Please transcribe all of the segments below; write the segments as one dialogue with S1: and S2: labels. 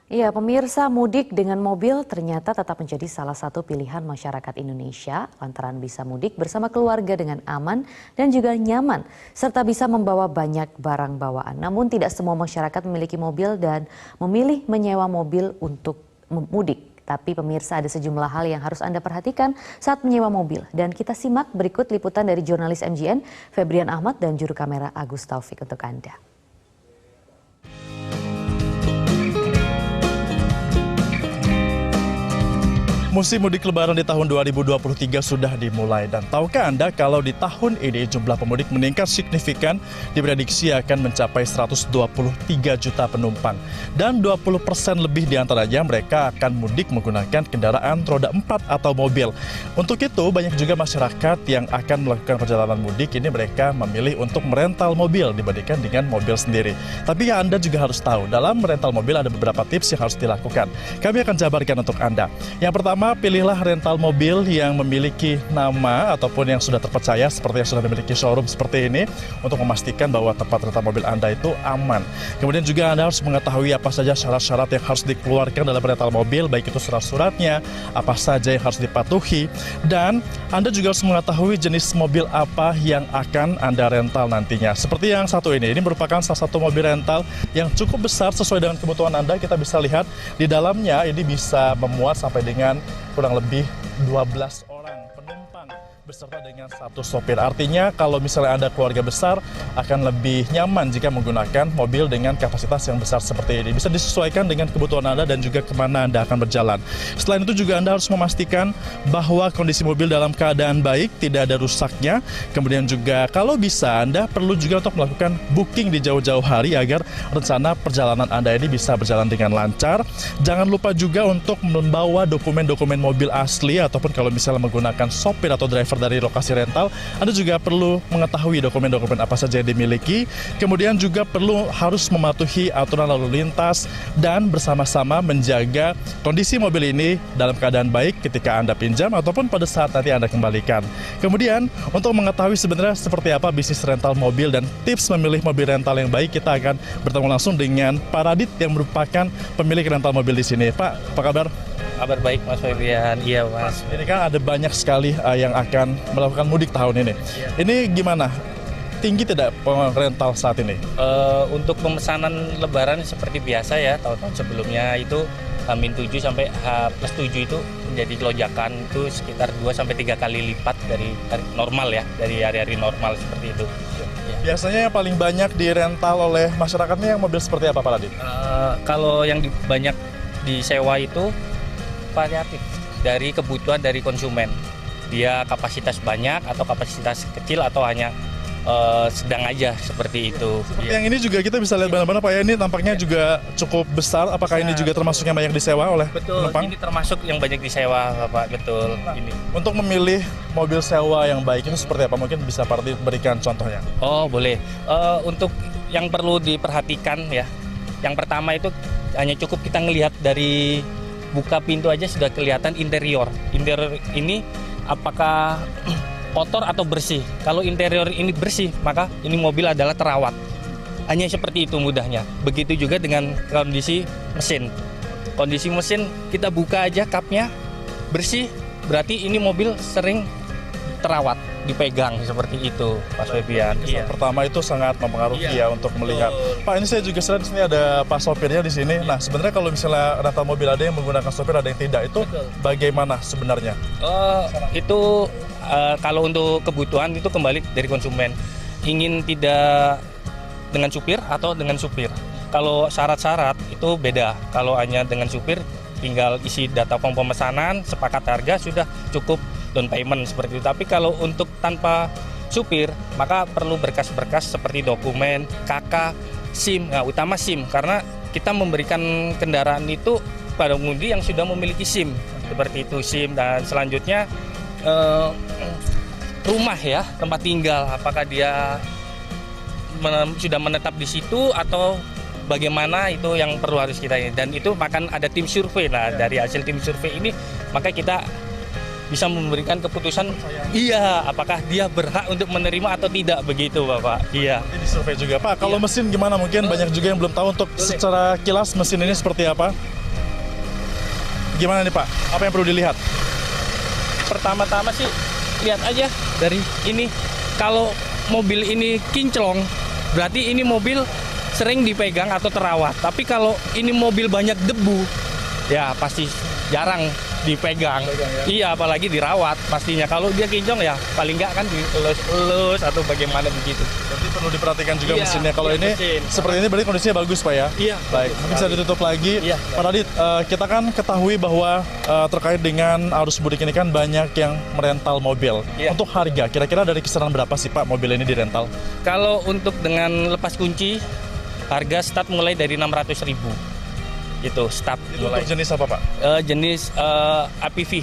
S1: Ya, pemirsa, mudik dengan mobil ternyata tetap menjadi salah satu pilihan masyarakat Indonesia lantaran bisa mudik bersama keluarga dengan aman dan juga nyaman, serta bisa membawa banyak barang bawaan. Namun tidak semua masyarakat memiliki mobil dan memilih menyewa mobil untuk mudik. Tapi pemirsa, ada sejumlah hal yang harus Anda perhatikan saat menyewa mobil. Dan kita simak berikut liputan dari jurnalis MJN, Febrian Ahmad dan juru kamera Agus Taufik untuk Anda.
S2: Musim mudik lebaran di tahun 2023 sudah dimulai, dan tahukah Anda kalau di tahun ini jumlah pemudik meningkat signifikan, diprediksi akan mencapai 123 juta penumpang. Dan 20% lebih diantaranya mereka akan mudik menggunakan kendaraan roda 4 atau mobil. Untuk itu banyak juga masyarakat yang akan melakukan perjalanan mudik ini mereka memilih untuk merental mobil dibandingkan dengan mobil sendiri. Tapi ya Anda juga harus tahu, dalam merental mobil ada beberapa tips yang harus dilakukan. Kami akan jabarkan untuk Anda. Yang pertama, pilihlah rental mobil yang memiliki nama ataupun yang sudah terpercaya seperti yang sudah memiliki showroom seperti ini untuk memastikan bahwa tempat rental mobil Anda itu aman. Kemudian juga Anda harus mengetahui apa saja syarat-syarat yang harus dikeluarkan dalam rental mobil, baik itu surat-suratnya, apa saja yang harus dipatuhi, dan Anda juga harus mengetahui jenis mobil apa yang akan Anda rental nantinya. Seperti yang satu ini merupakan salah satu mobil rental yang cukup besar sesuai dengan kebutuhan Anda. Kita bisa lihat di dalamnya ini bisa memuat sampai dengan kurang lebih 12 orang penumpang beserta dengan satu sopir. Artinya kalau misalnya Anda keluarga besar akan lebih nyaman jika menggunakan mobil dengan kapasitas yang besar seperti ini. Bisa disesuaikan dengan kebutuhan Anda dan juga kemana Anda akan berjalan. Selain itu juga Anda harus memastikan bahwa kondisi mobil dalam keadaan baik, tidak ada rusaknya. Kemudian juga kalau bisa Anda perlu juga untuk melakukan booking di jauh-jauh hari agar rencana perjalanan Anda ini bisa berjalan dengan lancar. Jangan lupa juga untuk membawa dokumen-dokumen mobil asli, ataupun kalau misalnya menggunakan sopir atau driver dari lokasi rental, Anda juga perlu mengetahui dokumen-dokumen apa saja yang dimiliki. Kemudian juga harus mematuhi aturan lalu lintas dan bersama-sama menjaga kondisi mobil ini dalam keadaan baik ketika Anda pinjam ataupun pada saat nanti Anda kembalikan. Kemudian untuk mengetahui sebenarnya seperti apa bisnis rental mobil dan tips memilih mobil rental yang baik, kita akan bertemu langsung dengan Pak Radit yang merupakan pemilik rental mobil di sini. Pak, apa kabar?
S3: Kabar baik Mas Febrian. Iya Mas.
S2: Ini kan ada banyak sekali yang akan melakukan mudik tahun ini.
S3: Iya.
S2: Ini gimana? Tinggi tidak rental saat ini?
S3: Untuk pemesanan lebaran seperti biasa ya, tahun-tahun sebelumnya itu H-7 sampai H+7 itu menjadi lonjakan itu sekitar 2-3 kali lipat dari normal ya, dari hari-hari normal seperti itu. Ya.
S2: Biasanya yang paling banyak dirental oleh masyarakatnya yang mobil seperti apa Pak Radit?
S3: Kalau yang banyak disewa itu variatif dari kebutuhan dari konsumen. Dia kapasitas banyak atau kapasitas kecil atau hanya sedang aja seperti itu.
S2: Seperti yang ini juga kita bisa lihat benar-benar Pak ya, ini tampaknya juga cukup besar. Apakah ini juga termasuk yang banyak disewa oleh penumpang?
S3: Ini termasuk yang banyak disewa Bapak, betul. Ini.
S2: Untuk memilih mobil sewa yang baik itu seperti apa? Mungkin bisa Pak Radit berikan contohnya.
S3: Oh boleh. Untuk yang perlu diperhatikan ya, yang pertama itu hanya cukup kita ngelihat dari buka pintu aja sudah kelihatan interior. Interior ini apakah kotor atau bersih. Kalau interior ini bersih, maka ini mobil adalah terawat. Hanya seperti itu mudahnya. Begitu juga dengan kondisi mesin. Kondisi mesin kita buka aja kapnya bersih, berarti ini mobil sering terawat, dipegang seperti itu, Pak Febrian.
S2: Iya. Pertama itu sangat mempengaruhi ya untuk melihat. Pak, ini saya juga sering di sini ada Pak sopirnya di sini. Nah, sebenarnya kalau misalnya rental mobil ada yang menggunakan sopir, ada yang tidak, itu bagaimana sebenarnya?
S3: Kalau untuk kebutuhan itu kembali dari konsumen. Ingin tidak dengan supir atau dengan supir. Kalau syarat-syarat itu beda. Kalau hanya dengan supir, tinggal isi data form pemesanan, sepakat harga, sudah cukup down payment seperti itu. Tapi kalau untuk tanpa supir, maka perlu berkas-berkas seperti dokumen, KK, SIM, nah, utama SIM, karena kita memberikan kendaraan itu pada pengemudi yang sudah memiliki SIM, seperti itu SIM. Dan selanjutnya rumah ya, tempat tinggal, apakah dia sudah menetap di situ atau bagaimana, itu yang perlu harus kita ini. Dan itu akan ada tim survei. Nah, dari hasil tim survei ini maka kita bisa memberikan keputusan iya apakah dia berhak untuk menerima atau tidak, begitu Bapak. Iya.
S2: Ini disurvei juga Pak. Kalau mesin gimana, mungkin banyak juga yang belum tahu untuk secara kilas mesin ini seperti apa? gimana nih Pak? Apa yang perlu dilihat?
S3: Pertama-tama sih lihat aja dari ini. Kalau mobil ini kinclong, berarti ini mobil sering dipegang atau terawat. Tapi kalau ini mobil banyak debu, ya pasti jarang dipegang. Iya, apalagi dirawat pastinya. Kalau dia kinclong ya paling nggak kan dielus-elus atau bagaimana begitu.
S2: Berarti perlu diperhatikan juga
S3: Iya,
S2: mesinnya. Kalau
S3: iya,
S2: ini
S3: mesin.
S2: seperti ini berarti kondisinya bagus Pak ya?
S3: Iya.
S2: Baik, mungkin bisa ditutup lagi.
S3: Iya.
S2: Pak Radit, kita kan ketahui bahwa terkait dengan arus mudik ini kan banyak yang merental mobil.
S3: Iya.
S2: Untuk harga, kira-kira dari kisaran berapa sih Pak mobil ini dirental?
S3: Kalau untuk dengan lepas kunci, harga start mulai dari 600.000. Itu start
S2: Itu
S3: mulai.
S2: untuk jenis apa Pak?
S3: Jenis APV.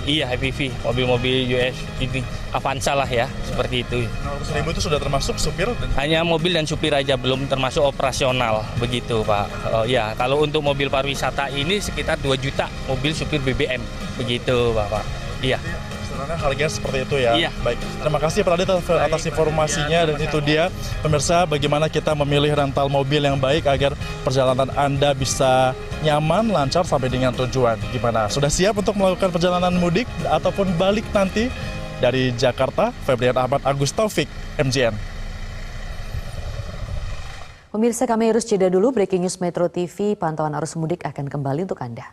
S3: Iya, APV, mobil-mobil US ini Avanza lah ya, seperti itu.
S2: 600.000 itu sudah termasuk supir dan
S3: Hanya mobil dan supir aja, belum termasuk operasional, begitu Pak. Ya, kalau untuk mobil pariwisata ini sekitar 2 juta mobil supir BBM, begitu Bapak. Iya.
S2: kisarannya harganya seperti itu ya.
S3: Iya.
S2: Baik, terima kasih Pak Radit atas informasinya dan itu dia pemirsa bagaimana kita memilih rental mobil yang baik agar perjalanan Anda bisa nyaman, lancar sampai dengan tujuan. Gimana? Sudah siap untuk melakukan perjalanan mudik ataupun balik nanti? Dari Jakarta, Febrian Ahmad, Agus Taufik, MJN.
S1: Pemirsa, kami harus jeda dulu. Breaking News Metro TV, pantauan arus mudik akan kembali untuk Anda.